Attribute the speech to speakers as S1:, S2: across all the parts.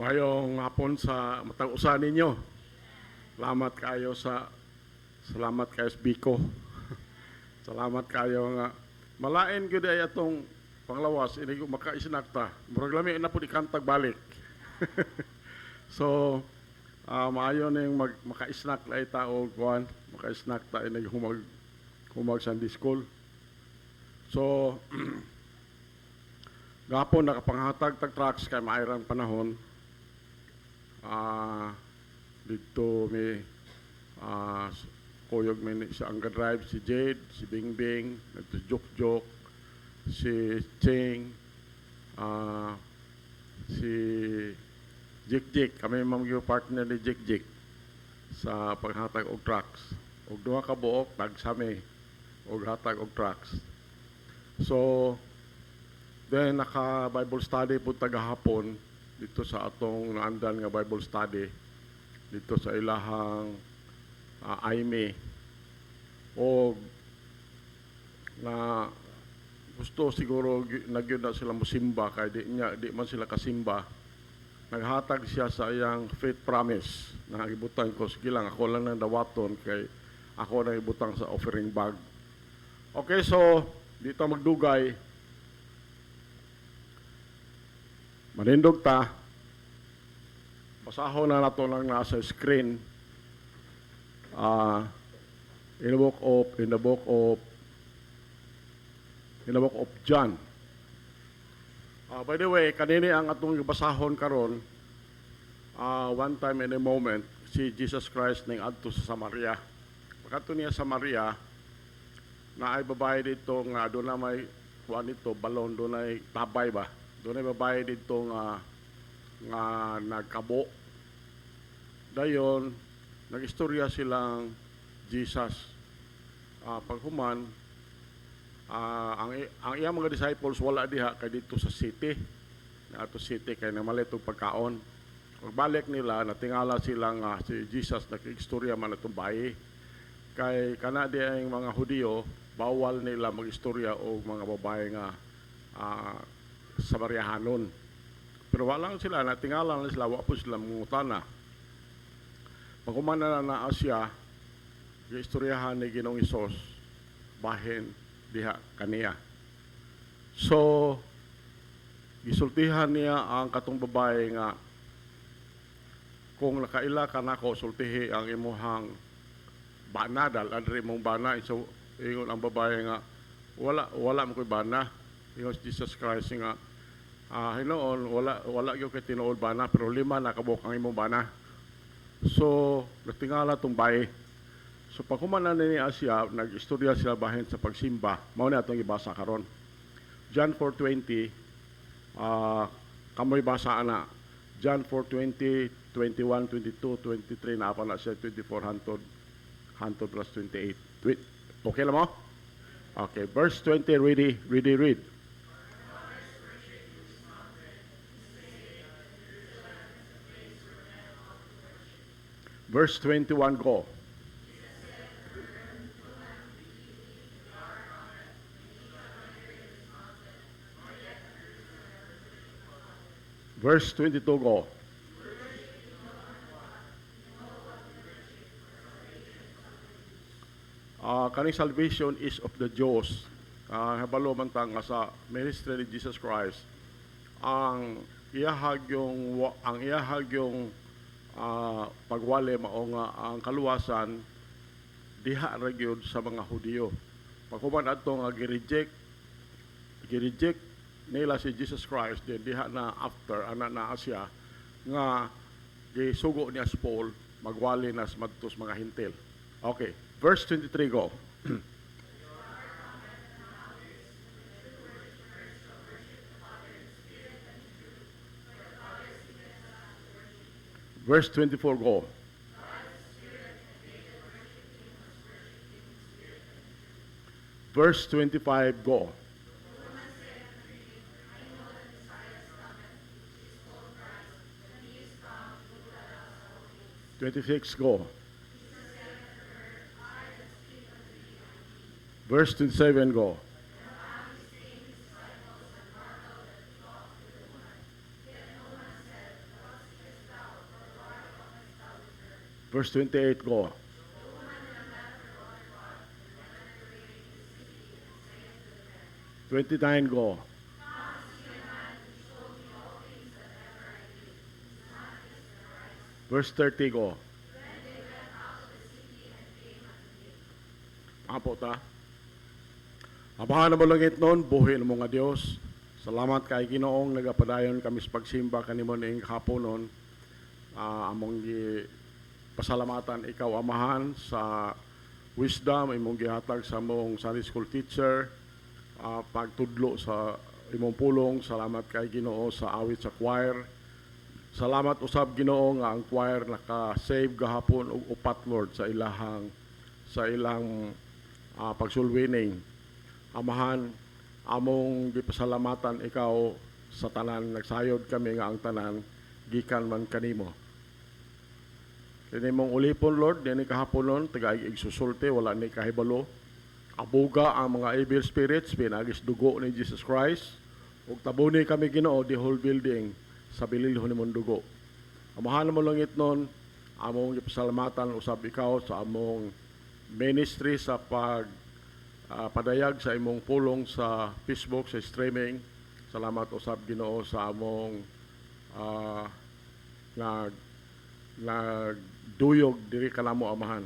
S1: Ngayong hapon sa matag-usa ninyo. Salamat kayo sa Biko. Salamat kayo nga malain gyud ay atong panglawas ini ko makaisinakta. Murag lami na pud ikantag balik. So maayo ning maka-snack lay tao kuan, maka-snack ta ini humag Sunday school. So gapon nakapanghatag tag trucks kay maayran panahon. Dito may kuyog may sa Angga Drive, si Jade, si Bingbing, nagto-joke-joke, si Cheng, si Jik-Jik. Kami mga partner ni Jik-Jik sa paghatag og trucks. Og duha ka buok, tagsami og hatag og trucks. So, then naka-Bible study po tagahapon dito sa atong naandan nga Bible study dito sa ilahang Aime o na gusto siguro nagyud na sila musimba kay di man sila kasimba. Naghatag siya sa iyang faith promise na gibutan ko, sige lang ako lang nang dawaton kay ako na ibutang sa offering bag. Okay, so dito magdugay. Manindog ta. Basahon na nato lang nasa screen. In the book of John. By the way, kanini ang atong basahon karon. One time in a moment, si Jesus Christ ning adto sa Samaria. Pagkadto niya sa Samaria, na ay babae dito nga doon na may kuan dito balon, doon ay tabay ba? Doon ay babae dito nga nagkabo. Dayon, nag-istorya silang Jesus. Paghuman, ang iyang mga disciples wala diha kay dito sa city. Ato city kay namalit og pagkaon. Pagbalik nila, natingala silang si Jesus nag-istorya man atong bayi. Kay kana di ang mga Hudiyo, bawal nila mag-istorya og mga babae nga Samariahanon. Pero walang sila, natingala na sila, wala po sila mungutana. Pagkumana na Asya, istoryahan ni Ginoong Hesus, bahin diha kaniya. So, gisultihan niya ang katong babae nga, kung nakaila ka nako, sultihi ang imuhang bana, daladri mong bana. So, ingon ang babae nga, wala mo ko'y bana. Ingon si Jesus Christ nga, hinoon, wala yung kay tinuod bana, pero 5 na kabuk ang imong bana. So, natingala itong bayi. So, pagkumanan ni Asya, nag-istorya sila bahin sa pagsimba. Mao na itong ibasa karon. John 4:20, kamoy basa na. John 4:20, 21, 22, 23, naapa na siya, 24, 100 plus 28. Okay lang mo? Okay, verse 20, read. Verse 21, go. Verse 22, go. Kaning salvation is of the Jews. Habalo man tang sa ministry ni Jesus Christ. Ang iyahag yung pagwali mao nga ang kaluwasan diha ra gyud sa mga Hudiyo. Paghuman adto nga gi-reject nila si Jesus Christ diha na after ana na Asya nga gisugo niya sa Paul magwali na sa madtos mga hintil. Okay, verse 23, go. Verse 24, go. Verse 25, go. 26, go. Verse 27, go. Verse 28, go. "29, go. Verse 30, go. Apo ta. Amahan na mo langit noon, buhin mo nga Dios. Salamat kay Ginoong nagapadayon kami sa pagsimba kanimo ning hapon noon. Among pasalamatan ikaw amahan sa wisdom imong gihatag sa among Sunday school teacher, pagtudlo sa imong pulong. Salamat kay Ginoo sa awit sa choir. Salamat usab Ginoo nga ang choir naka-save gahapon og upat Lord sa ilang pagsulwining. Amahan, among gipasalamatan ikaw sa tanan, nagsayod kami nga ang tanan gikan man kanimo. Kini mong ulipon Lord, dini kahapon nun, tagaig susulte, wala ni kahibalo. Abuga ang mga evil spirits, pinagis dugo ni Jesus Christ, ug tabuni kami Ginoo the whole building sa bililhon nimong dugo. Amahan mo langit nun, among gipasalamatan usab ikaw sa among ministry sa padayag sa imong pulong sa Facebook, sa streaming. Salamat usab Ginoo sa among nagduyog diri kanamo amahan.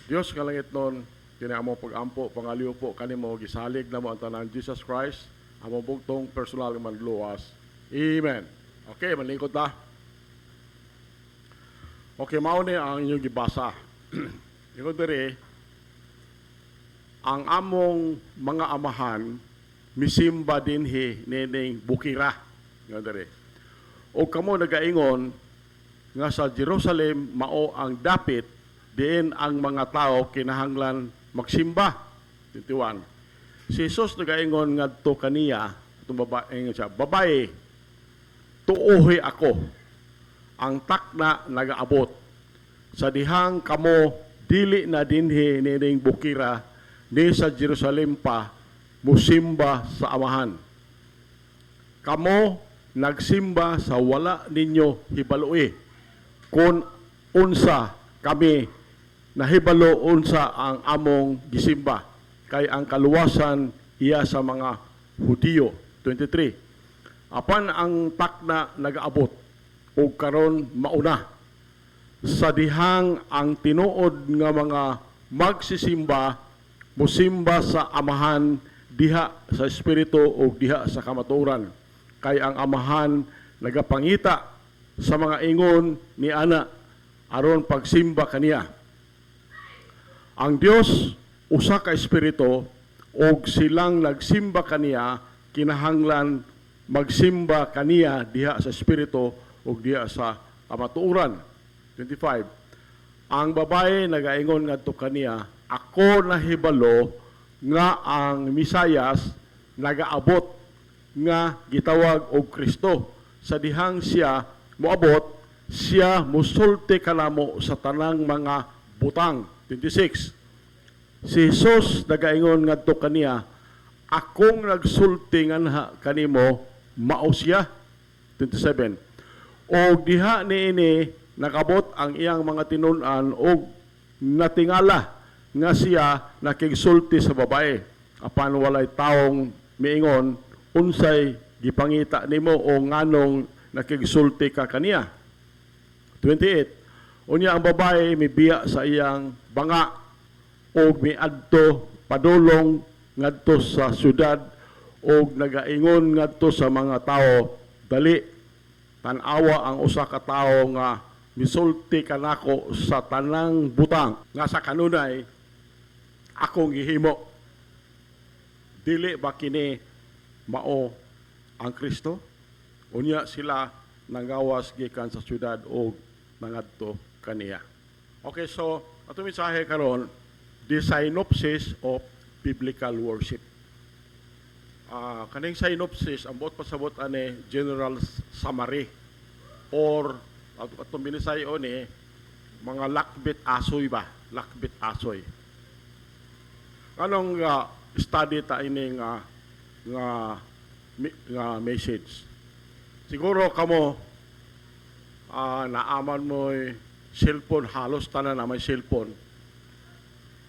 S1: Dios nga langit nun, kini among pag-ampo, pangaliw po kanimo, gisalig na mo ang tanan Jesus Christ, among bugtong personal nga manluwas. Amen. Okay, manlingkod ta. Okay, mao ni ang inyong gibasa. Ingon diri, ang among mga amahan misimba dinhi nining bukira. Ingon diri. O kamo nagaingon nga sa Jerusalem mao ang dapit diin ang mga tao kinahanglan magsimba. 21. Si Jesus nagaingon ngadto kaniya, itong babae siya, babae, tuohi ako, ang takna nagaabot. Sa dihang kamo dili na dinhi nining bukira ni sa Jerusalem pa musimba sa amahan. Kamo nagsimba sa wala ninyo hibaloi kung unsa kami nahibalo unsa ang among gisimba kay ang kaluwasan iya sa mga Hudiyo. 23. Apan ang takna nagaabot ug karon mauna sa dihang ang tinuod nga mga magsisimba musimba sa amahan diha sa espiritu ug diha sa kamatuoran kay ang amahan nagapangita sa mga ingon ni ana aron pagsimba kaniya. Ang Dios usa ka espiritu ug silang nagsimba kaniya kinahanglan magsimba kaniya diha sa espiritu ug diha sa kamatuoran. 25. Ang babae nagaingon ngadto kaniya, ako nahibalo nga ang Misayas nagaabot nga gitawag og Kristo. Sa dihang siya moabot, siya musulti kanamo sa tanang mga butang. 26. Si Jesus nagaingon ngadto kaniya, akong nagsulti nganha kanimo mao siya. 27. Og diha niini nakabot ang iyang mga tinun-an og natingala nga siya nakigsulti sa babae. Apan walay taong miingon unsay gipangita nimo o nganong nakigsulti ka kaniya. 28. Unya ang babae mibiya sa iyang banga og miadto padulong ngadto sa syudad og nagaingon ngadto sa mga tao, dali tan-awa ang usa ka tawo nga misulti kanako sa tanang butang nga sa kanunay akong gihimo. Dili ba kini mao ang Kristo? Unya sila nanggawas gikan sa syudad o nangadto kaniya. Okay, so ato mensahe karon, the synopsis of biblical worship. Kaning synopsis ang buot pasabot ani general summary or atong binisayo ni mga lakbit asoy ba? Lakbit asoy. Anong study ta ini nga message? Siguro kamo naaman mo'y cellphone, halos tanan na may cellphone.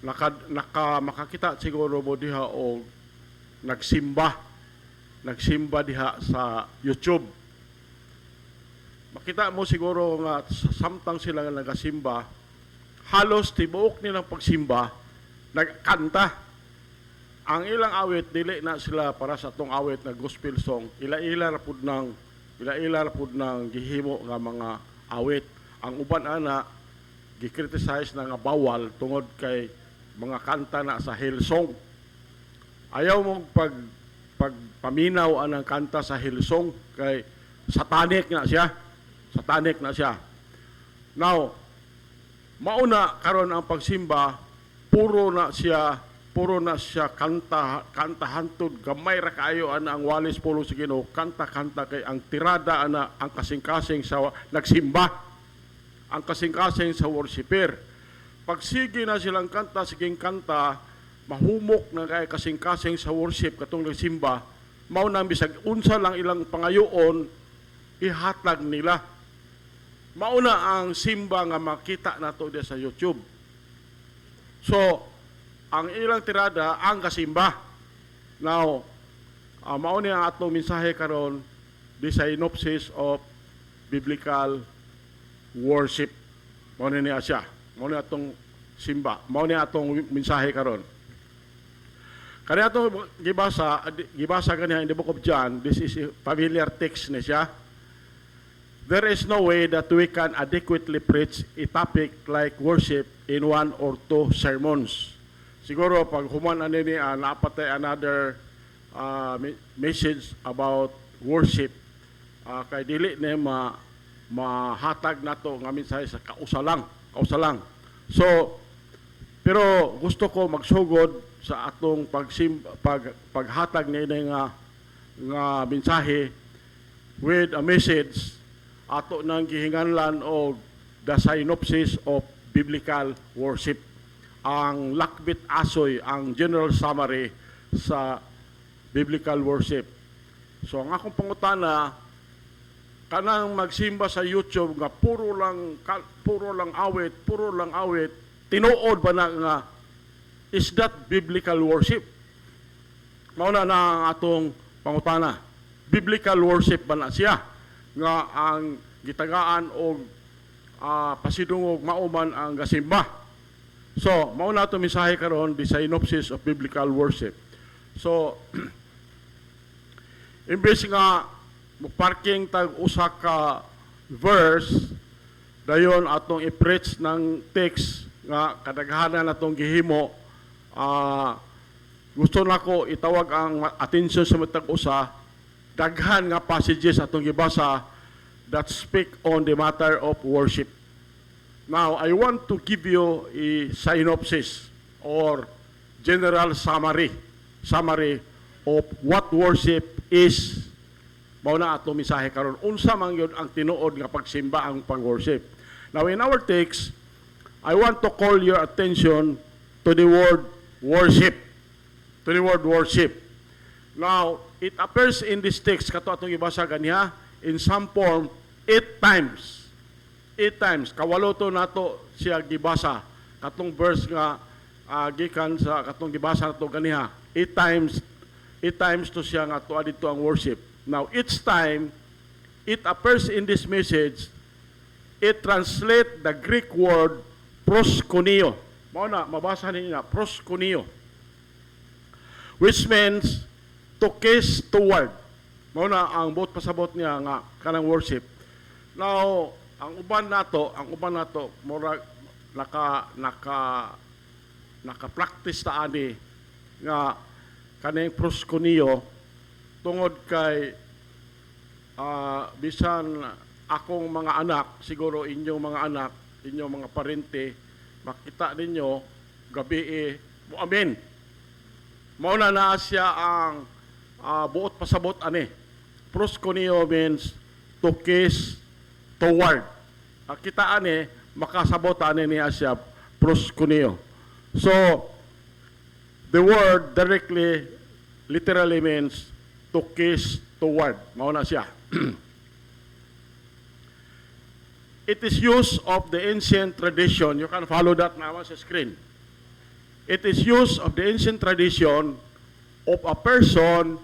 S1: Makakita siguro mo diha o nagsimba diha sa YouTube. Makita mo siguro nga samtang sila nga nagasimba, halos tibuok nilang pagsimba, nagkanta. Ang ilang awit, dili na sila para sa atong awit na gospel song, ila-ila rapod ng gihimo nga mga awit. Ang uban ana, gikriticize na nga bawal tungod kay mga kanta na sa Hillsong. Ayaw mong pagpaminaw anang kanta sa Hillsong kay satanic na siya. Now, mauna karon ang pagsimba, puro na siya kanta hantod gamay ra kaayo ana ang walis pulong sa Ginoo, kanta kay ang tirada ana ang kasing-kasing sa nagsimba, ang kasing-kasing sa worshiper. Pagsige na silang kanta, siging kanta, mahumok na kay kasing-kasing sa worship katong nagsimba, mao na bisag unsa lang ilang pangayoon ihatag nila. Mauna ang simba nga makita nato diya sa YouTube. So, ang ilang tirada ang kasimba. Now, mao ni ang atong mensahe karon, the synopsis of biblical worship. Mao ni siya. Mao ni atong simba. Mao ni atong mensahe karon. Kani atong gibasa kaniya in the book of John. This is a familiar text ni siya. There is no way that we can adequately preach a topic like worship in one or two sermons. Siguro pag human ani ni napatay another message about worship, kay dili ni mahatag nato nga mensahe sa kausalang. So, pero gusto ko magsugod sa atong paghatag ni nga mensahe with a message ato nang gihinganlan og the synopsis of biblical worship. Ang lakbit asoy, ang general summary sa biblical worship. So ang akong pangutana, kanang magsimba sa YouTube nga puro lang awit, tinuod ba na nga is that biblical worship? Mao na ang atong pangutana. Biblical worship ba na siya? Nga ang gitagaan og pasidungog mauman ang gasimba. So, mao na ito mensahe karon, the synopsis of biblical worship. So, imbes nga parking tag usa ka verse, dayon atong i-preach ng text nga kadaghanan natong gihimo, gusto nako itawag ang atensyon sa matag usa, daghan nga passages atong gibasa that speak on the matter of worship. Now, I want to give you a synopsis or general summary of what worship is. Mao na atong mensahe karon. Unsa man gyud ang tinuod nga pagsimba ang pag-worship. Now, in our text, I want to call your attention to the word worship. Now, it appears in this text, kato atong ibasa ganiha, in some form, 8 times. 8 times. Kawalo to nato siya gibasa. Katong verse nga gikan sa katong gibasa nato ganiha. 8 times to siya nga tuwa dito ang worship. Now, each time it appears in this message, it translates the Greek word proskuneo. Mao na, mabasa ninyo na, proskuneo. Which means to kiss toward. Mao na ang buot pasabot niya nga kanang worship. Now, ang uban nato mura naka-practice ta ani nga kaning proskuneo tungod kay bisan akong mga anak, siguro inyong mga anak, inyong mga parente, makita ninyo gabi amen. Mauna na siya ang buot pasabot ani. Proskuneo means to kiss toward. Kita ani makasabot ani niya siya proskuneo. So the word directly literally means to kiss toward. Mauna siya. it is use of the ancient tradition. You can follow that now sa screen. It is use of the ancient tradition of a person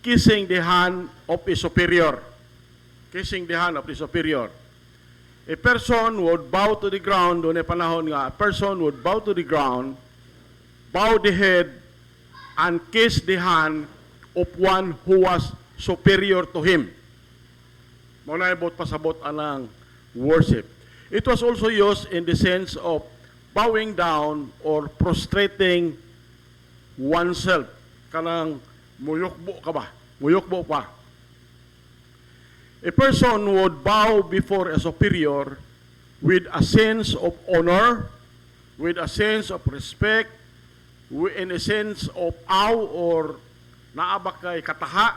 S1: kissing the hand of a superior. Kissing the hand of the superior. A person would bow to the ground, doon ay panahon nga, a person would bow to the ground, bow the head, and kiss the hand of one who was superior to him. Muna ibot pasabot anang worship. It was also used in the sense of bowing down or prostrating oneself. Kanang muyukbo ka ba? Muyukbo pa. A person would bow before a superior with a sense of honor, with a sense of respect, in a sense of awe or naabak kay kataha,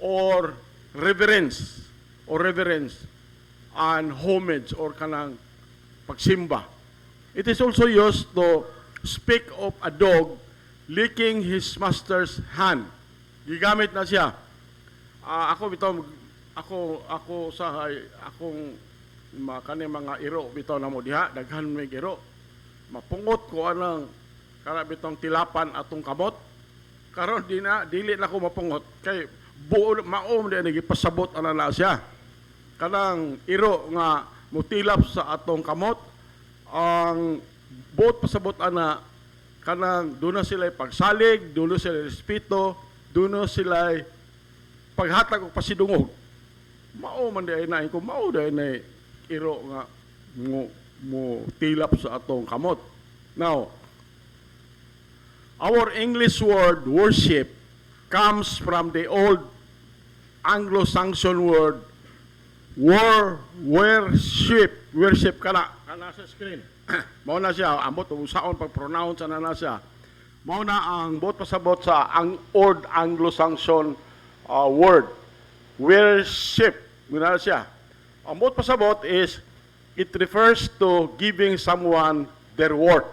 S1: or reverence and homage or kanang pagsimba. It is also used to speak of a dog licking his master's hand. Gigamit na siya. Ako akong kani mga iro bitaw na mo diha, daghan may iro. Mapungot ko anang kana bitong tilapan atong kamot. Karon dili na ko mapungot kay buo maom di nagipasabot ana na siya. Kanang iro nga mutilap sa atong kamot, ang buot pasabot ana kanang doon sila pagsalig, doon sila respeto, doon sila paghatag og pasidungog. Mao man di na ko mao di na iro nga mo tilap sa atong kamot. Now, our English word worship comes from the old Anglo-Saxon word worship kana sa screen. Mao na siya amot usaon pag pronounce na siya. Mao na ang bot pasabot sa ang old Anglo-Saxon word worship. Muna siya. Ang bot pasabot is it refers to giving someone their worth.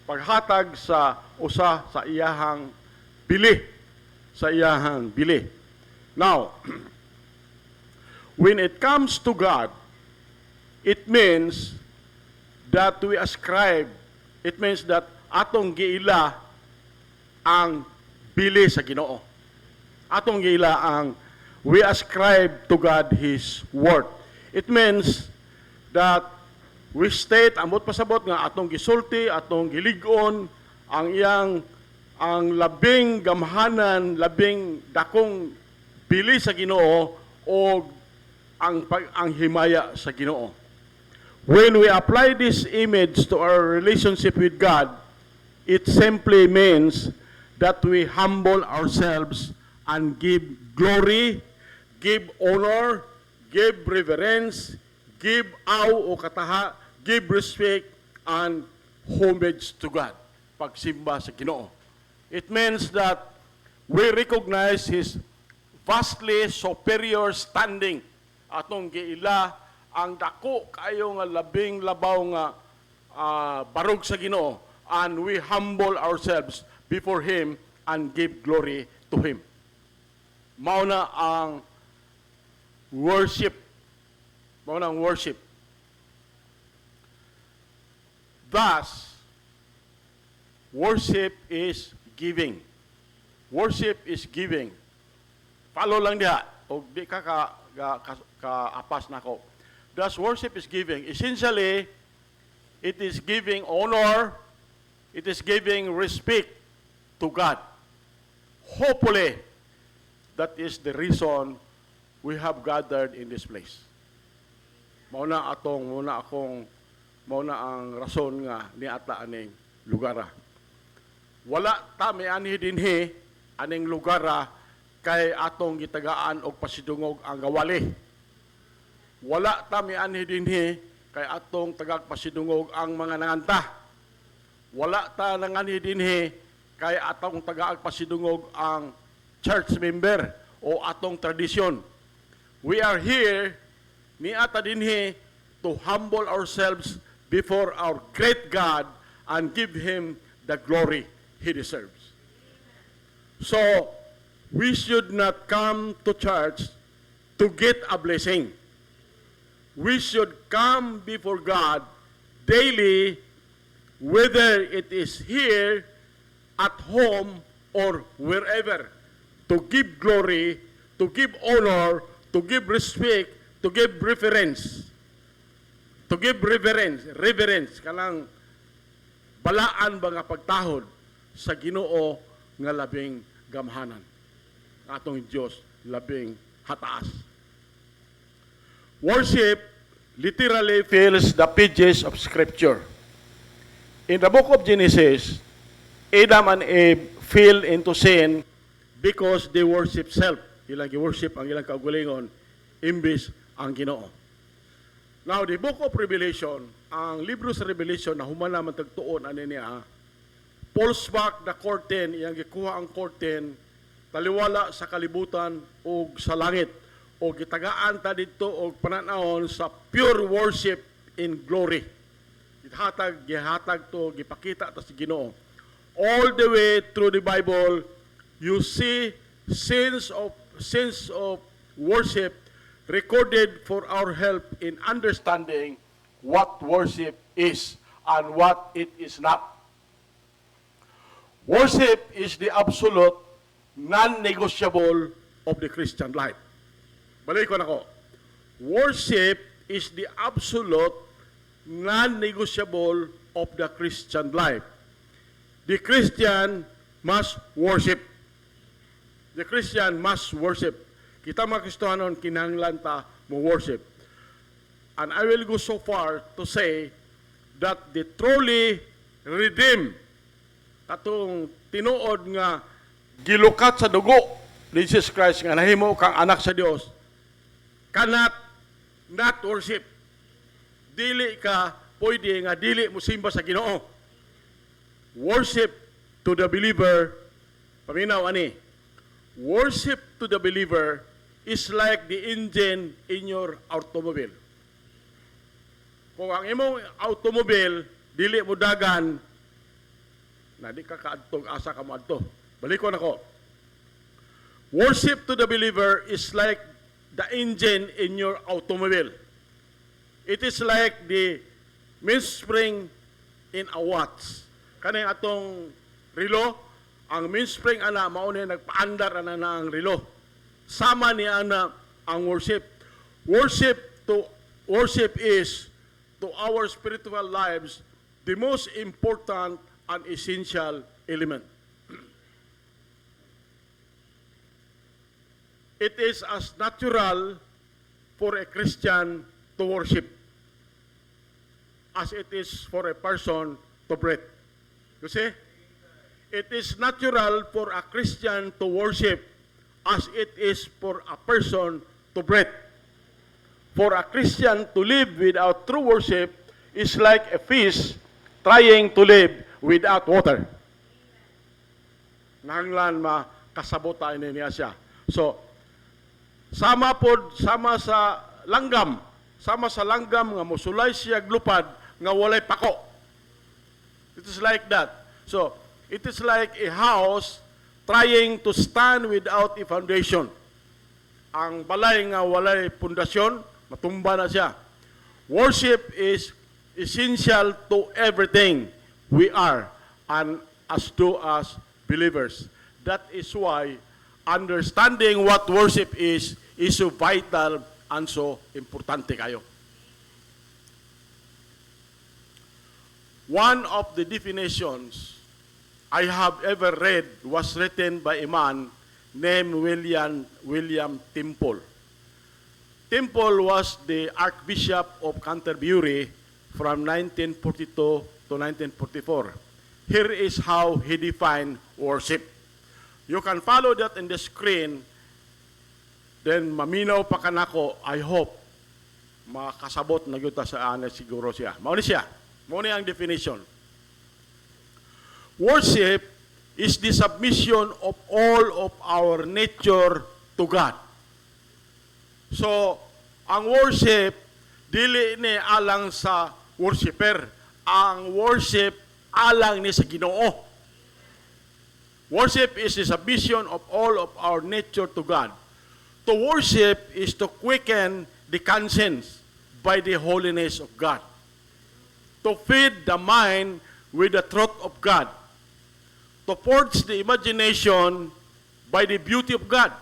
S1: Paghatag sa usa sa iyahang bili. Sa iyahang bili. Now, when it comes to God, it means that we ascribe, it means that atong giila ang bili sa Ginoo. Atong giila ang we ascribe to God His word. It means that we state, amot pasabot nga atong gisulti, atong gilig-on, ang labing gamhanan, labing dakong bili sa Ginoo o ang himaya sa Ginoo. When we apply this image to our relationship with God, it simply means that we humble ourselves and give glory, give honor, give reverence, give awe o kataha, give respect and homage to God. Pagsimba sa Ginoo. It means that we recognize His vastly superior standing. Atong giila ang dako kayo nga labing labaw nga barog sa Ginoo, and we humble ourselves before Him and give glory to Him. Mao na ang worship. Mao na ang worship. Thus, worship is giving. Worship is giving. Follow lang diha. O di ka apas na ko. Thus, worship is giving. Essentially, it is giving honor, it is giving respect to God. Hopefully, that is the reason we have gathered in this place. Mao na ang rason nga niata aning lugara. Wala ta may anhi dinhi aning lugara kay atong gitagaan og pasidungog ang gawali. Wala ta may anhi dinhi kay atong tagag pasidungog ang mga nanganta. Wala ta nanganhi dinhi kay atong tagag pasidungog ang church member o atong tradisyon. We are here niata dinhi to humble ourselves before our great God and give Him the glory He deserves. So, we should not come to church to get a blessing. we should come before God daily, whether it is here, at home, or wherever, to give glory, to give honor, to give respect, to give reverence. To give reverence, kanang balaan ba nga pagtahod sa Ginoo nga labing gamhanan. Atong Dios labing hataas. Worship literally fills the pages of Scripture. In the book of Genesis, Adam and Eve fell into sin because they worship self. Ilang worship ang ilang kaugalingon imbis ang Ginoo. Now, the book of Revelation, ang libro sa Revelation na humana man tagtuon ani niya, pulls back the curtain, iyang gikuha ang curtain, taliwala sa kalibutan o sa langit, o gitagaan ta dito o pananahon sa pure worship in glory. Gihatag to, gipakita ta sa Ginoo. All the way through the Bible, you see scenes of worship recorded for our help in understanding what worship is and what it is not. Worship is the absolute, non-negotiable of the Christian life. Balik ko na ko. Worship is the absolute, non-negotiable of the Christian life. The Christian must worship. The Christian must worship. Kita mga Kristohanon, kinahanglan ta mo worship. And I will go so far to say that the truly redeemed, katong tinuod nga gilukat sa dugo ni Jesus Christ nga nahimo kang anak sa Dios, cannot not worship. Dili ka pwede nga dili mo simba sa Ginoo. Worship to the believer, paminaw ani, worship to the believer is like the engine in your automobile. Kung ang imong automobile dili mo dagan, na di ka kaadtog asa ka mo adto. Balikon ako. Worship to the believer is like the engine in your automobile. It is like the mainspring in a watch. Kanang atong relo, ang mainspring ana mao ni nagpaandar ana na ang relo. Sama ni ana ang worship. Worship is to our spiritual lives the most important and essential element. It is as natural for a Christian to worship as it is for a person to breathe. You see? It is natural for a Christian to worship as it is for a person to breathe. For a Christian to live without true worship is like a fish trying to live without water. Nanglan makasabota niya siya. So, sama sa langgam nga mosulay siya glupad nga walay pako. It is like that. So, it is like a house trying to stand without a foundation. Ang balay nga walay pundasyon, matumba na siya. Worship is essential to everything we are and as to us believers. That is why understanding what worship is so vital and so importante kayo. One of the definitions I have ever read was written by a man named William Temple. Temple was the Archbishop of Canterbury from 1942 to 1944. Here is how he defined worship. You can follow that in the screen, then maminaw pa kanako, I hope, makasabot na yuta sa ana siguro siya. Mauni siya. Mauni ang definition. Worship is the submission of all of our nature to God. So, ang worship, dili ni alang sa worshiper. Ang worship, alang ni sa Ginoo. Worship is the submission of all of our nature to God. To worship is to quicken the conscience, by the holiness of God. To feed the mind with the truth of God. To forge the imagination by the beauty of God.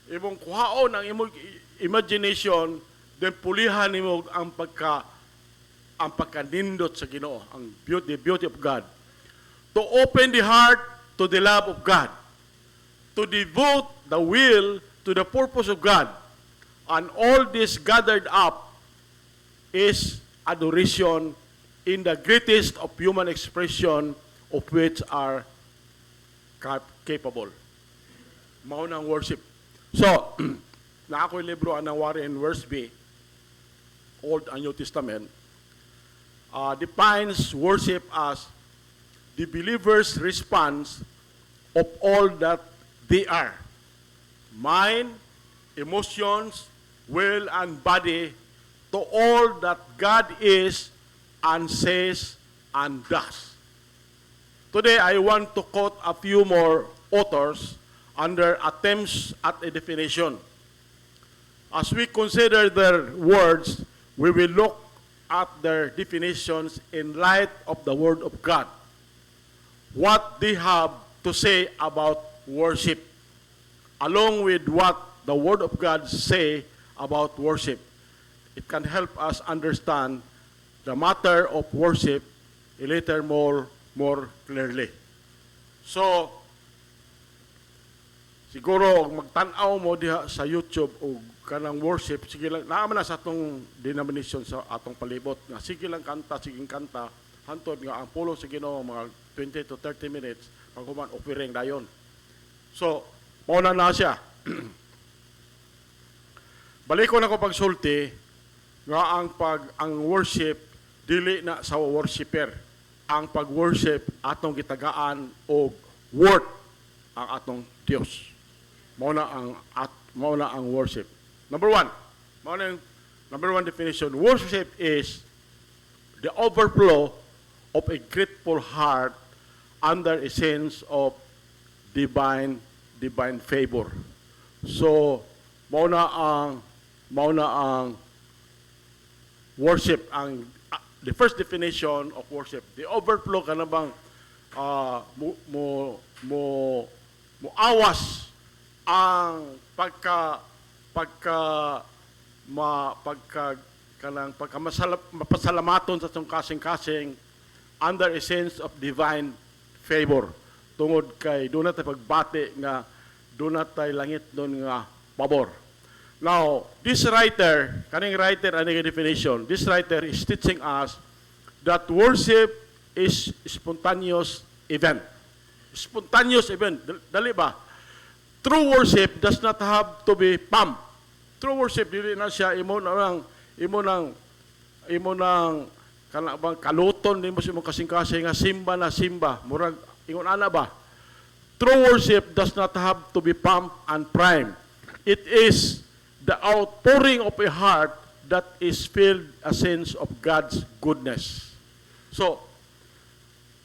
S1: Imong kuhaon ang imong imagination, then pulihan nimo ang pagkanindot sa Ginoo, ang the beauty of God. To open the heart to the love of God. To devote the will to the purpose of God. And all this gathered up is adoration in the greatest of human expression of which are capable. Mao nang worship. So, na ako'y libro ang Warren Wiersbe, Old and New Testament, defines worship as the believer's response of all that they are. Mind, emotions, will, and body to all that God is and says and does. Today, I want to quote a few more authors under attempts at a definition. As we consider their words, we will look at their definitions in light of the Word of God. What they have to say about worship, along with what the Word of God say about worship. It can help us understand the matter of worship a little more clearly. So, siguro magtanaw mo diha sa YouTube o kanang worship, sige lang, naaman na sa atong denomination sa atong palibot, nga sige lang kanta, siging kanta, hantod nga ang pulo sa Ginoo mga 20 to 30 minutes, pagkuman offering dayon. So, mauna na siya. Balik ko na ko pagsulti, nga ang worship, dili na sa worshiper. Ang pag-worship, atong gitagaan o worth ang atong Dios. Mauna ang worship. Number one definition, worship is the overflow of a grateful heart under a sense of divine favor. So, mauna ang worship, the first definition of worship, the overflow ka na bang awas ang mapasalamaton sa itong kasing-kasing under a sense of divine favor. Tungod kay doon natin pagbati nga doon natin langit doon nga pabor. Now, this writer, kaning writer ang definition, this writer is teaching us that worship is spontaneous event. Spontaneous event. Dali ba? True worship does not have to be pumped. True worship, dili na siya imo nang kanabang kaluton din mo sa imong kasing-kasing nga simba na simba. Murag ingon ana ba? True worship does not have to be pumped and primed. It is the outpouring of a heart that is filled a sense of God's goodness. So,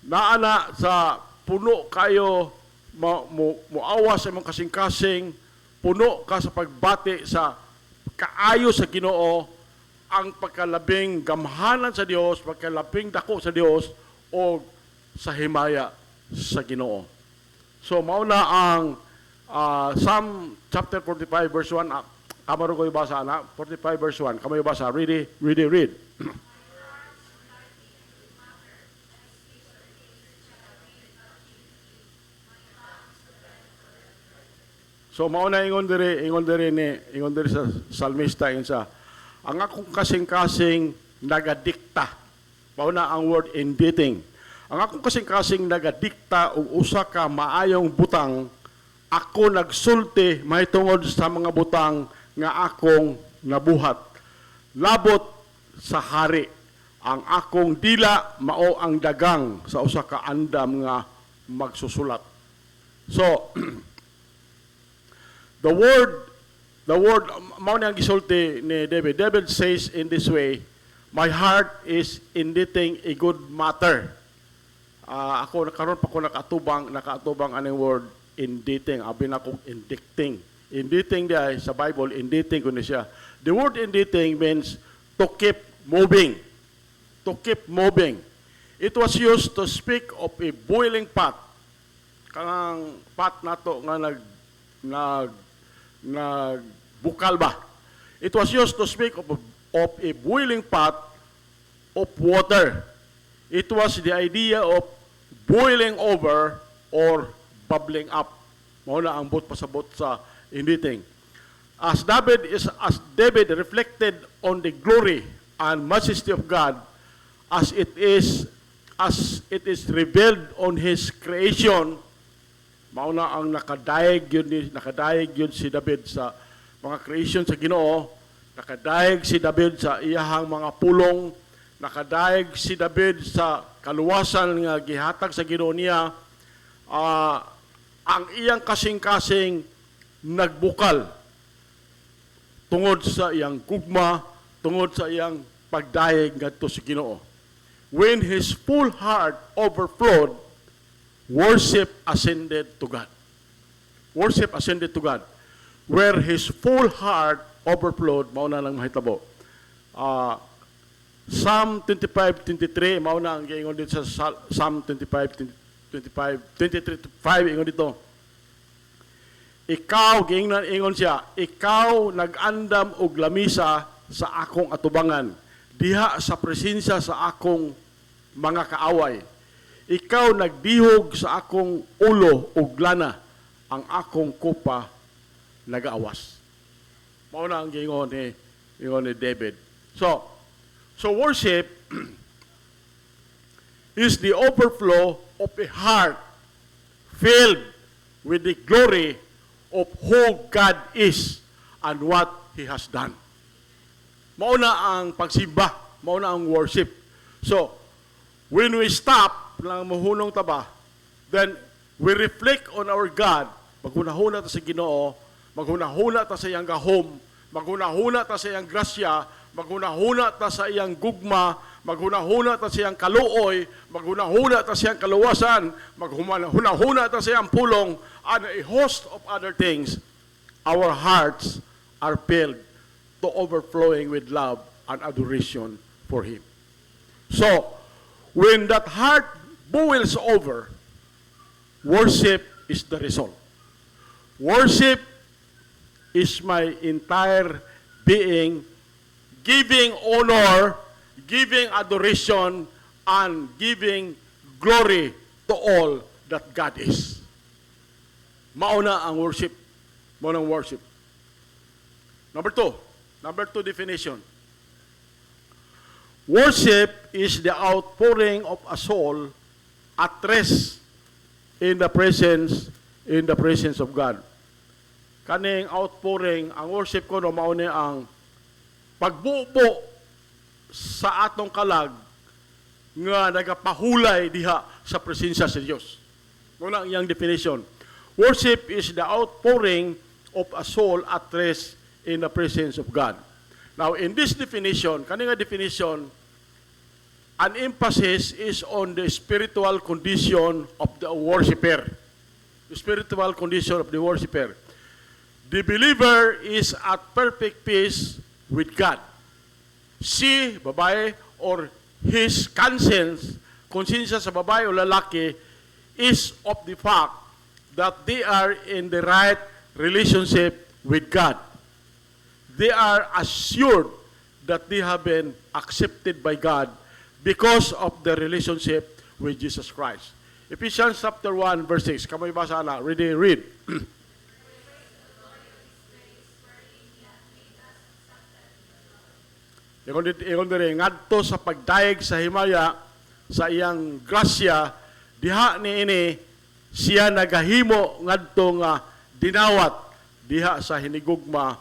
S1: naana sa puno kayo muawa sa imong kasing-kasing, puno ka sa pagbati sa kaayo sa Ginoo, ang pagkalabing gamhanan sa Dios, pagkalabing dako sa Dios o sa himaya sa Ginoo. So mauna ang Psalm chapter 45 verse 1. Kamaro ko ibasa na 45 verse 1. Kamay basa. Read. So mauna ingon diri sa salmista insa, ang akong kasing-kasing nagadikta. Mauna ang word inditing. Ang akong kasing-kasing nagadikta og usa ka maayong butang, ako nagsulti mahitungod sa mga butang nga akong nabuhat. Labot sa hari, ang akong dila mao ang dagang sa usa ka andam nga magsusulat. So The word, mao ni ang gisulti ni David. David says in this way, my heart is inditing a good matter. Ako karon pa ko nakaatubang aning word inditing. Abi na kong indicting. Inditing diay sa Bible, inditing ko ni siya. The word inditing means to keep moving. To keep moving. It was used to speak of a boiling pot. Kanang pot nato nga nagbukal ba. It was used to speak of a boiling pot of water. It was the idea of boiling over or bubbling up. Mao na ang but pasabot sa inditing. As David reflected on the glory and majesty of God as it is revealed on his creation, mao na ang nakadayeg yun si David sa mga creation sa Ginoo, nakadayeg si David sa iyahang mga pulong, nakadayeg si David sa kaluwasan nga gihatag sa Ginoo niya, ang iyang kasing-kasing nagbukal tungod sa iyang gugma, tungod sa iyang pagdayeg ngadto sa Ginoo. When his full heart overflowed, worship ascended to God. Worship ascended to God. Where his full heart overflowed, mao na lang mahitabo. Psalm 25:23, mao na ang giingon dito sa Psalm 23:5 ingon dito. Ikaw, ingon siya, ikaw nag-andam og lamisa sa akong atubangan, diha sa presensya sa akong mga kaaway. Ikaw nagdihog sa akong ulo ug lana, ang akong kupa nagaawas. Mao na ang giingon ni David. So worship is the overflow of a heart filled with the glory of who God is and what He has done. Mao na ang pagsimba, mao na ang worship. So, when we stop lang mahunong taba, then we reflect on our God. Maghunahuna ta sa Ginoo, maghunahuna ta sa iyang gahom, maghunahuna ta sa iyang grasya, maghunahuna ta sa iyang gugma, maghunahuna ta sa iyang kaluoy, maghunahuna ta sa iyang kaluwasan, maghunahuna ta sa iyang pulong, and a host of other things. Our hearts are filled to overflowing with love and adoration for Him. So, when that heart boils over, worship is the result. Worship is my entire being, giving honor, giving adoration, and giving glory to all that God is. Mauna ang worship. Mauna ang worship. Number two definition. Worship is the outpouring of a soul at rest in the presence of God. Kaning outpouring, ang worship ko no mauni ang pagbubo sa atong kalag nga nagapahulay diha sa presensya sa Dios. Muna ang iyang definition. Worship is the outpouring of a soul at rest in the presence of God. Now, in this definition, kaning definition, an emphasis is on the spiritual condition of the worshiper. The spiritual condition of the worshiper. The believer is at perfect peace with God. Si, babae, or his conscience, konsensya sa babae o lalaki, is of the fact that they are in the right relationship with God. They are assured that they have been accepted by God because of their relationship with Jesus Christ. Ephesians chapter 1 verse 6. Kamay basa na. Read. Ingon diri ngadto sa pagdaig sa himaya sa iyang grasya diha niini siya nagahimo ngadto nga dinawat diha sa hinigugma.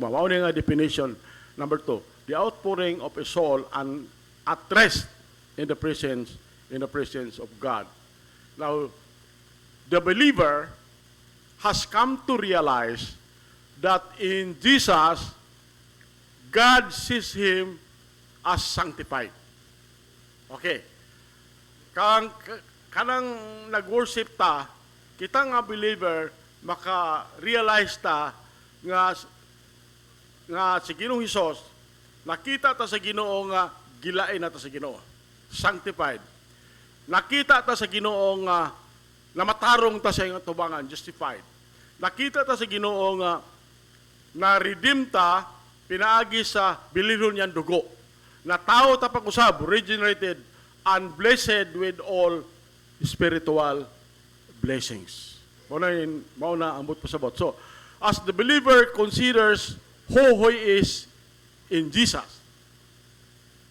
S1: Mao ni nga definition. Number 2, the outpouring of a soul and at rest in the presence of God. Now, the believer has come to realize that in Jesus, God sees him as sanctified. Okay. Kanang nag-worship ta, kita nga believer, maka-realize ta nga nga si Ginoong Hesus, nakita ta sa Ginoo nga gilain na ta sa Ginoo. Sanctified. Nakita ta sa Ginoo nga namatarong ta sa iyang tubangan, justified. Nakita ta sa Ginoo nga na-redeem ta pinaagi sa bilihon niyang dugo. Na tao ta pag-usab, regenerated and blessed with all spiritual blessings. Mauna ambot pasabot. So, as the believer considers who he is in Jesus,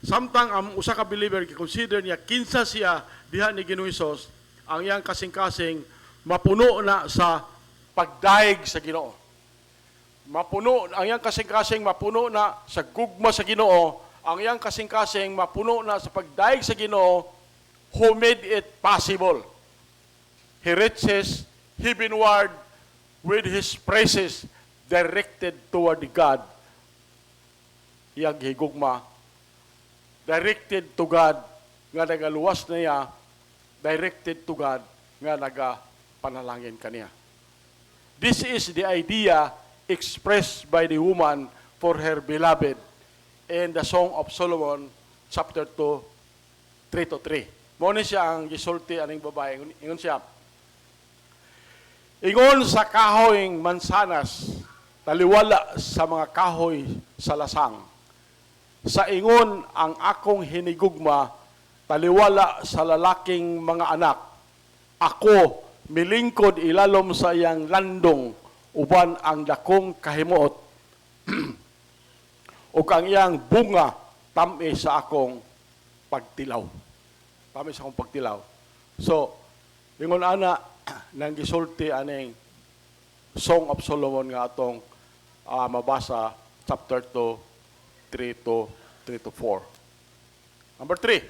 S1: samtang ang usa ka believer consider niya kinsa siya diha ni Ginoong Hesus, ang iyang kasing-kasing mapuno na sa pagdaig sa Ginoo. Mapuno ang iyang kasing-kasing mapuno na sa gugma sa Ginoo, ang iyang kasing-kasing mapuno na sa pagdaig sa Ginoo who made it possible. He reaches heavenward with his praises directed toward God. Iyang higugma directed to God nga nagaluwas na niya, directed to God nga nagapanalangin kaniya. This is the idea expressed by the woman for her beloved in the Song of Solomon, chapter 2, 3-3. Muna siya ang gisulti aning babae. Ingon siya, ingon sa kahoyng mansanas, taliwala sa mga kahoy sa lasang. Sa ingon ang akong hinigugma, taliwala sa lalaking mga anak. Ako, milingkod ilalom sa iyang landong, uban ang dakong kahimuot, o kang iyang bunga, tami sa akong pagtilaw. Tami sa akong pagtilaw. So, ingon ana, nang gisulti aning Song of Solomon nga atong mabasa, chapter 2, 3-4. Number 3.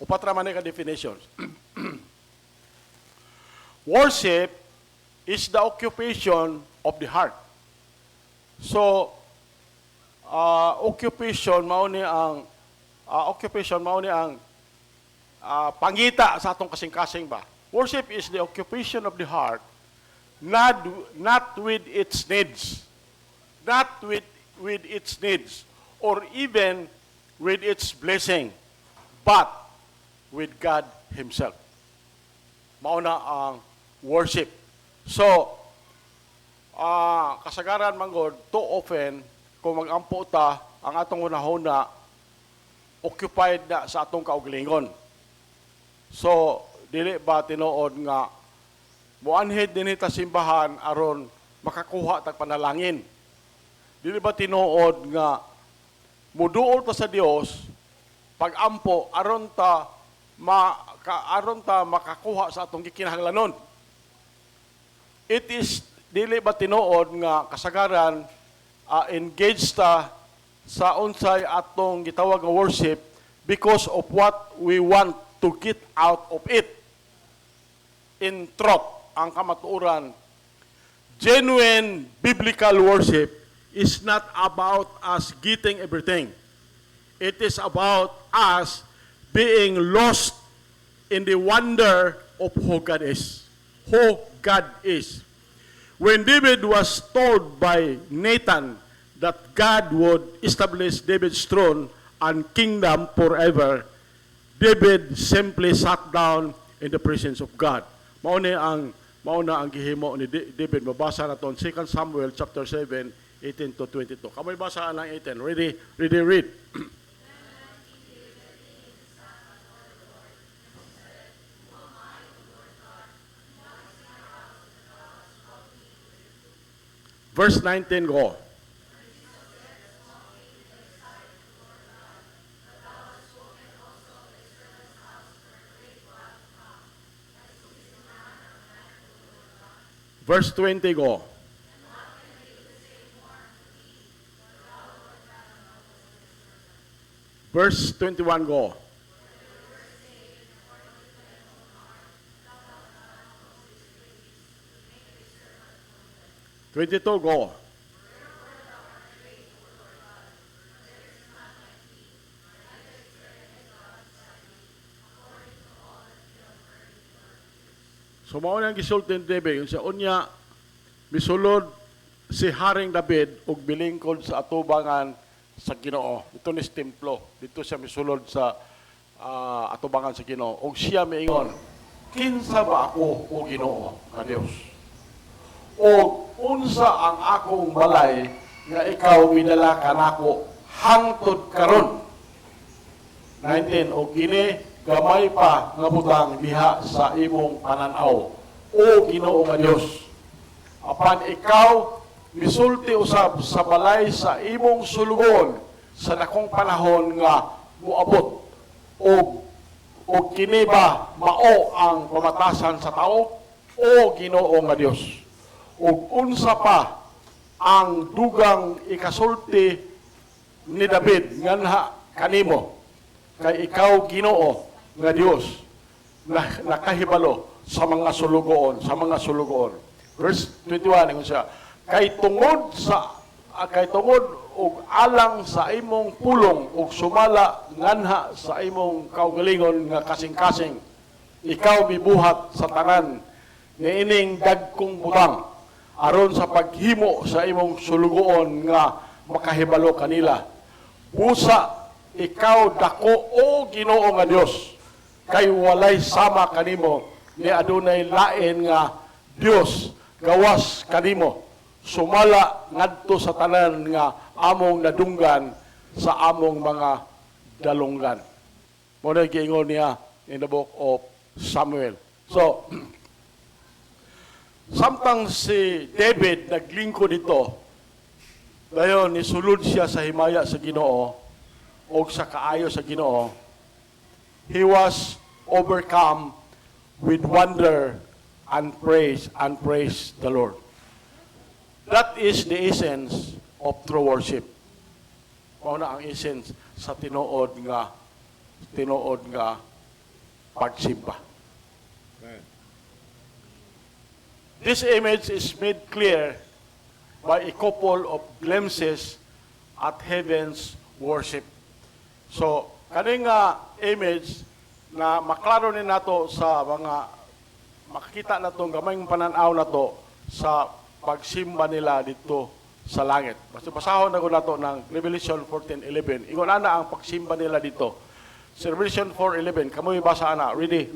S1: Upat raman ka definitions. Worship is the occupation of the heart. So, occupation mao ni ang pangita sa atong kasing-kasing ba. Worship is the occupation of the heart, not with its needs. Not with its needs or even with its blessing, but with God Himself. Mauna ang worship. So, kasagaran manggod, too often, kung mag-ampo ta, ang atong unahuna, occupied na sa atong kaugalingon. So, dili ba tinuod nga, muanhid din ita simbahan aron makakuha tag panalangin. Dili ba tinuod nga muduol ta sa Dios pag-ampo aron ta makakuha sa atong gikinahanglanon. It is dili ba tinuod nga kasagaran engaged ta sa unsay atong gitawag nga worship because of what we want to get out of it. In truth, ang kamatuoran, genuine biblical worship is not about us getting everything. It is about us being lost in the wonder of who God is. Who God is. When David was told by Nathan that God would establish David's throne and kingdom forever, David simply sat down in the presence of God. Mauna ang gihimo ni David. Mabasa na ito 2 Samuel chapter 7, 18-22. Kamoy basa lang 18. Ready, read. Verse 19, go. Verse 20, go. Verse 21, go. Twenty-two, go. So mao nang gisulti ni David, yung sa unya misulod si Haring David ug bilingkod sa atubangan sa Ginoo. Ito ni templo. Dito siya misulod sa atubangan sa Ginoo. Ug siya miingon, kinsa ba ako o Ginoo nga Dios? O unsa ang akong balay nga ikaw midala kanako hangtod karon? 19, o kini gamay pa nga butang diha sa imong pananaw o Ginoo nga Dios. Apan ikaw misulti usab sa balay sa imong sulugon sa dakong panahon nga moabot o kini ba mao ang pamatasan sa tao o Ginoo nga Dios? Ug unsa pa ang dugang ikasulti ni David nganha kanimo kay ikaw Ginoo nga Dios na nakahibalo sa mga sulugoon. Verse 21 ingon siya, kay tungod og alang sa imong pulong ug sumala nganha sa imong kaugalingon nga kasing-kasing ikaw mibuhat sa tanan niining dagkong butang aron sa paghimo sa imong sulugoon nga makahibalo kanila. Busa ikaw dako o Ginoo nga Dios, kay walay sama kanimo ni adunay lain nga Dios gawas kanimo. Sumala ngadto sa tanan nga among nadunggan sa among mga dalunggan. Muna giingon niya in the book of Samuel. So, samtang si David naglingkod dito, dayon nisulod siya sa himaya sa Ginoo o sa kaayo sa Ginoo, he was overcome with wonder and praise the Lord. That is the essence of true worship. Mao na ang essence sa tinuod nga pagsimba. This image is made clear by a couple of glimpses at heaven's worship. So, kaning image na maklaro ni nato sa mga makikita nato gamayng pananaw nato sa pagsimba nila dito sa langit. Basta basahon na ko nato ng Revelation 14:11. Ingon ana ang pagsimba nila dito. Sa Revelation 4:11, kamoy basa ana. Read.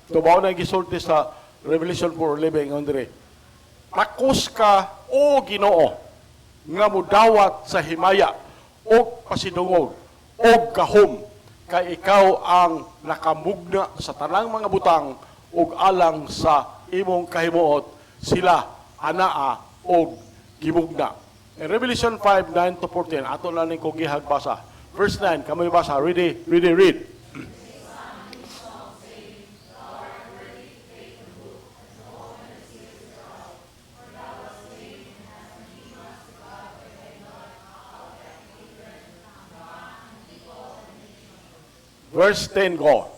S1: Tubaw na gisulti sa Revelation 4:11 ingon dire. Takos ka o Ginoo nga mudawat sa himaya o pasidungog o gahom kay ikaw ang nakamugna sa tanang mga butang ug alang sa imong kahimuot sila anaa og gimugna. In Revelation 5:9-14 ato na ning ko gihagbasa. Verse 9 kamoy basa. Read. Verse 10 go.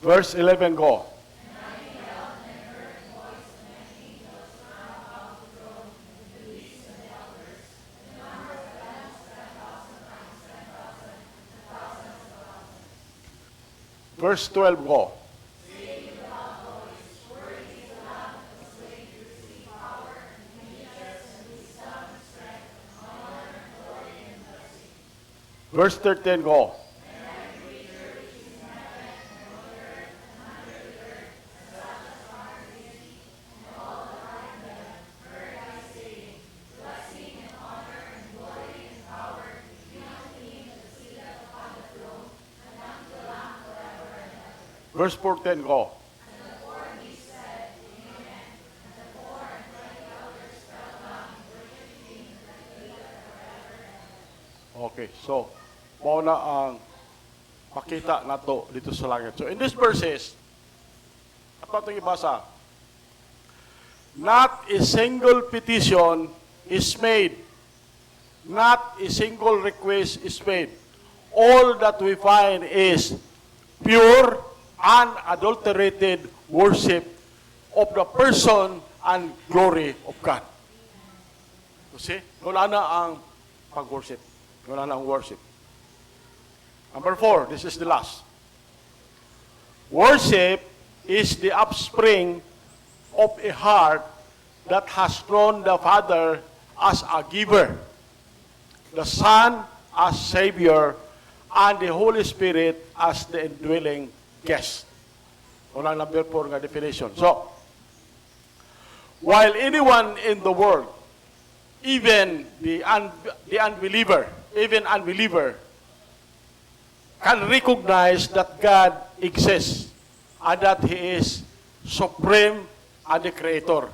S1: Verse 11 go. Verse 12 go. Verse 13 go. Verse 14 go. Okay, so mao na ang makita nato dito sa langit. So in these verses, ato itong ibasa, not a single petition is made. Not a single request is made. All that we find is pure, unadulterated worship of the person and glory of God. See? Wala na ang pag-worship. Wala na ang worship. Number 4, this is the last. Worship is the offspring of a heart that has known the Father as a giver, the Son as Savior, and the Holy Spirit as the indwelling guest. Unang number 4 nga definition. So, while anyone in the world, even the unbeliever, can recognize that God exists and that He is supreme and the Creator.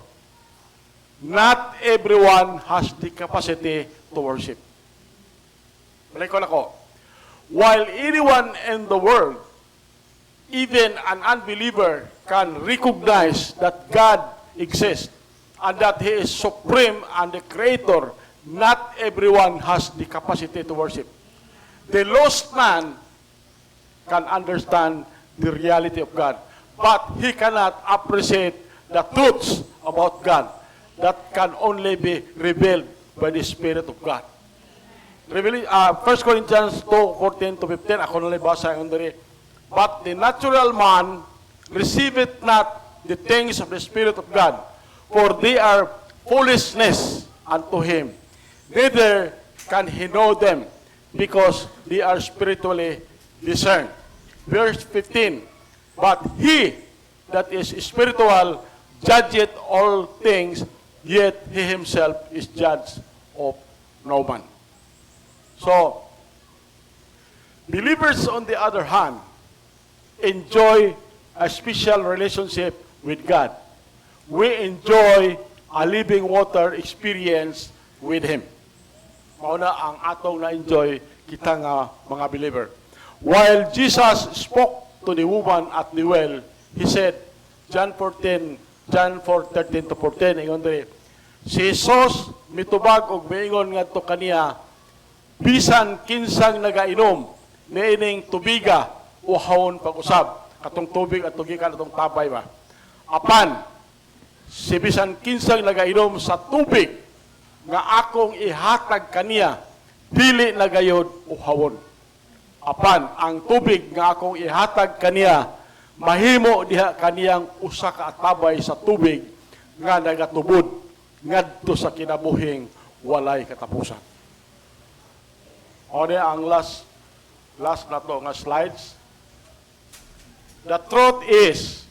S1: Not everyone has the capacity to worship. Balik ko na ko. While anyone in the world, even an unbeliever, can recognize that God exists and that He is supreme and the Creator, not everyone has the capacity to worship. The lost man can understand the reality of God, but he cannot appreciate the truths about God that can only be revealed by the Spirit of God. 1 Corinthians 2:14-15, ako na basa yung diri. But the natural man receiveth not the things of the Spirit of God, for they are foolishness unto him. Neither can he know them, because they are spiritually discerned. Verse 15, but he that is spiritual judgeth all things, yet he himself is judged of no man. So, believers on the other hand, enjoy a special relationship with God. We enjoy a living water experience with Him. Mauna ang atong na-enjoy kita nga mga believer. While Jesus spoke to the woman at the well, He said, John 4:13-14, ingon diri, si Jesus mitubag og miingon ngadto kaniya, bisan kinsang nagainom niining tubiga uhawon pag-usab, katong tubig at tugikan atong tabay ba. Apan si bisan kinsang nagainom sa tubig nga akong ihatag kaniya, dili na gayud uhawon. Apan ang tubig nga akong ihatag kaniya, mahimo diha kaniyang usa ka atabay sa tubig nga nagatubod ngadto sa kinabuhing walay katapusan. O ang last na to nga slides. The truth is,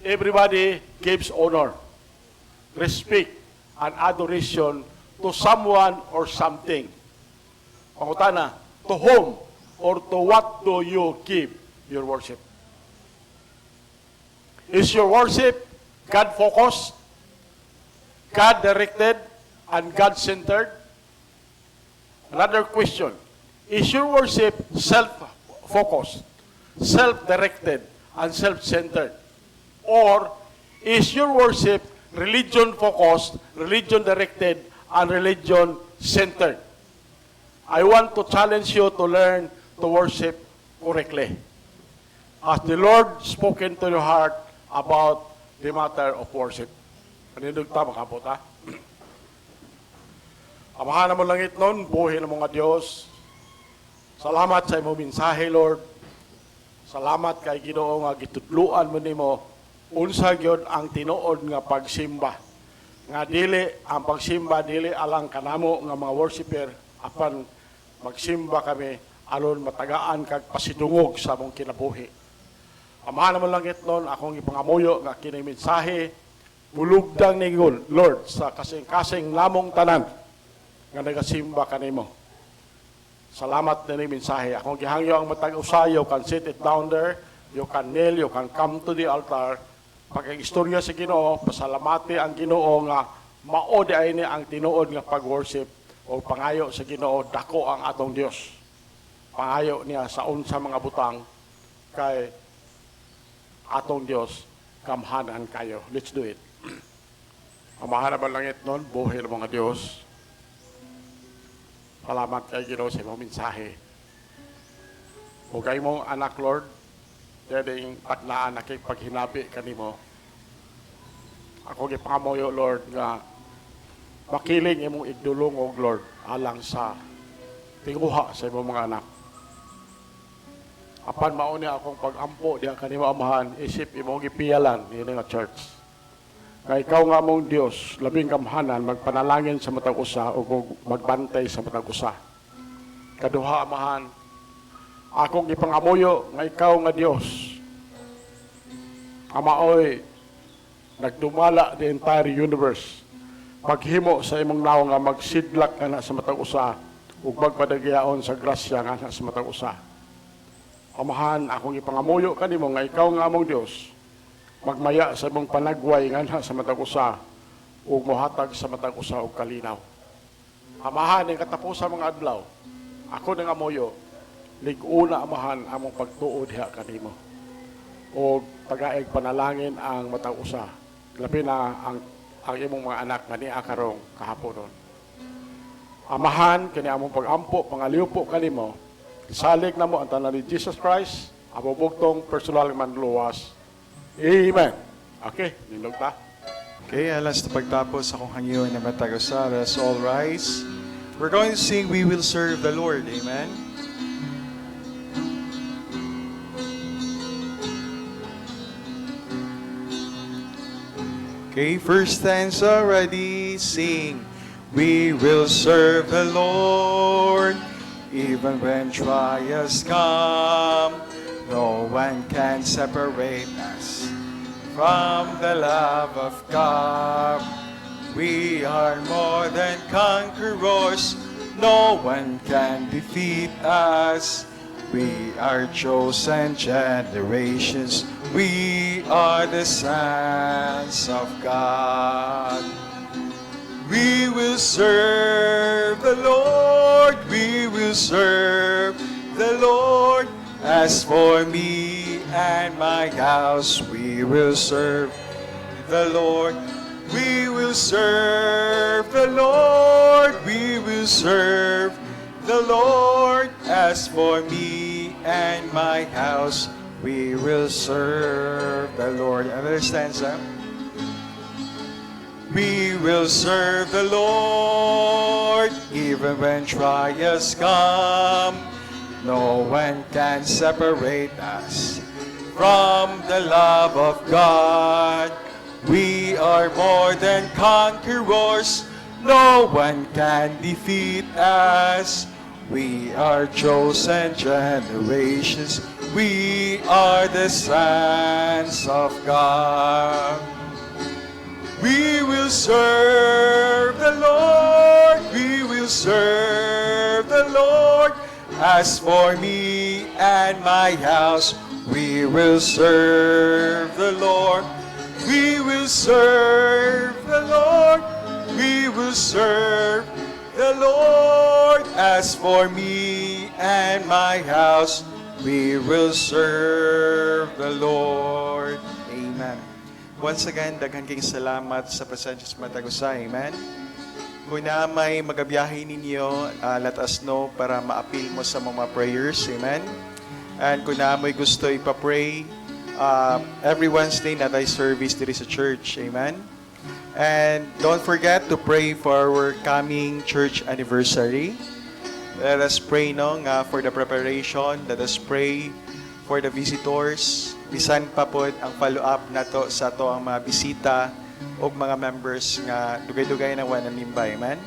S1: everybody gives honor, respect, and adoration to someone or something. Pangutana, to whom or to what do you give your worship? Is your worship God-focused, God-directed, and God-centered? Another question, is your worship self-focused, self-directed, and self-centered? Or is your worship religion-focused, religion-directed, and religion-centered? I want to challenge you to learn to worship correctly. Has the Lord spoken to your heart about the matter of worship? Panindig ta, makabot ha? Amahan mo langit nun, buhay ng mga Diyos. Salamat sa imong mensahe, Lord. Salamat kay Ginoo nga gitudluan mo nimo unsa gyud ang tinuod nga pagsimba. Nga dili ang pagsimba dili alang kanamo nga mga worshiper, apan magsimba kami alon matagaan kag pasidungog sa among kinabuhi. Amahan mo langit nun, akong ipangamuyo nga kining mensahe bulugdang ni Lord sa kasing-kasing namong tanan nga nagasimba kanimo. Salamat na ni mensahe. Akong gihangyo ang matag usay, you can sit it down there, you can kneel, you can come to the altar. Pagkag-istorya sa Ginoo, pasalamati ang Ginoo nga mao di ay ni ang tinuod nga pag-worship o pangayo sa Ginoo, dako ang atong Dios. Pangayo niya sa unsa mga butang kay atong Dios, kamhanan kayo. Let's do it. Amahan na langit nun, buhay ng mga Diyos. Salamat kay Ginoo sa imong mensahe. O kay mong anak, Lord, pwedeng taglaan na kay paghinabi kanimo. Ako gipangamoyo, Lord, nga makiling imong igdulong og Lord alang sa tinguha sa imong mga anak. Apan mao ni akong pag-ampo diha kanimo amahan, isip imong gipiyalan ini nga church. Kay ikaw nga mong Dios, labing kamhanan magpanalangin sa matag usa ug magbantay sa matag usa. Kaduha amahan, akong gipangamuyo nga ikaw nga Dios, amaoy nagdumala the entire universe. Paghimo sa imong naw nga magsidlak kana sa matag usa ug magpadagyaon sa grasya nga sa matag usa. Amahan, akong ipangamuyo kanimo nga ikaw nga among Dios, magmaya sa imong panagway nga sa matag usa ug mohatag sa matag usa og kalinaw. Amahan, ang katapusan mga adlaw, ako nang amuyo, liguna amahan among pagtuod diha kanimo. O tagaig panalangin ang matag usa. Labi na ang imong mga anak nga niya karong kahaponon. Amahan, kini among pag-ampo, pangaliw po kanimo, salig na mo ang tanan ni Jesus Christ, abubugtong personal manluwas. Amen. Okay, nindog ta.
S2: Okay, alas na pagtapos akong hangyon na matag-usa, let's all rise. We're going to sing We Will Serve the Lord. Amen. Okay, first stanza ready, sing. We will serve the Lord, even when trials come. No one can separate us from the love of God. We are more than conquerors. No one can defeat us. We are chosen generations. We are the sons of God. We will serve the Lord. We will serve the Lord. As for me and my house, we will serve the Lord. We will serve the Lord. We will serve the Lord. As for me and my house, we will serve the Lord. Another stanza. We will serve the Lord even when trials come. No one can separate us from the love of God. We are more than conquerors. No one can defeat us. We are chosen generations. We are the sons of God. We will serve the Lord. We will serve the Lord. As for me and my house, we will serve the Lord. We will serve the Lord. We will serve the Lord. As for me and my house, we will serve the Lord. Amen. Once again, daghang king salamat sa presensya sa matag-usa. Amen. Kung na may magabiyahe ninyo, let us know para ma-appeal mo sa mga prayers. Amen. And kung na may gusto ipapray, every Wednesday na tayo service dito sa church. Amen. And don't forget to pray for our coming church anniversary. Let us pray for the preparation. Let us pray for the visitors. Bisan pa po ang follow-up na to sa to ang mga bisita o mga members nga dugay-dugay na wananimba. Amen.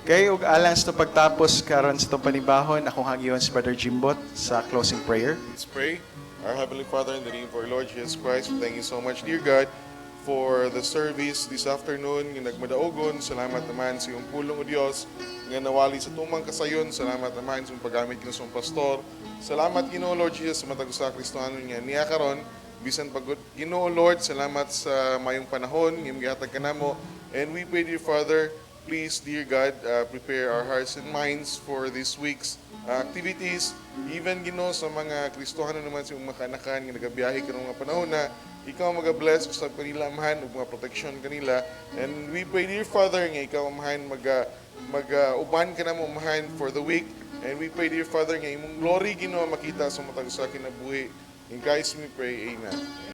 S2: Kaya ug alang sa pagtapos karon sa itong panibahon, akong hangyon si Brother Jimbot sa closing prayer.
S3: Let's pray. Our Heavenly Father, in the name of our Lord Jesus Christ, we thank you so much, dear God, for the service this afternoon. Yung nagmadaogon, salamat naman sa iyong pulong o Diyos. Nga nawali sa tumang kasayon, salamat naman sa iyong paggamit ng isang pastor. Salamat, Ginoo Lord Jesus, sa matag sa Kristohanon niya. Niya karon, bisan pagod. Ginoo Lord, salamat sa mayong panahon, ngayong gihatag ka namo. And we pray, dear Father, please, dear God, prepare our hearts and minds for this week's activities. Even, Ginoo, sa mga Kristohanon naman sa mga kanakan, nga nagabiyahe ka ng mga panahon na ikaw mag-bless sa kanila, amahan, o mga protection kanila. And we pray, dear Father, nga ikaw, amahan, mag-uban ka na mo, amahan, for the week. And we pray, dear Father, nga imong glory, Ginoo, makita sa matag sa kinabuhi. In Christ we pray, Amen.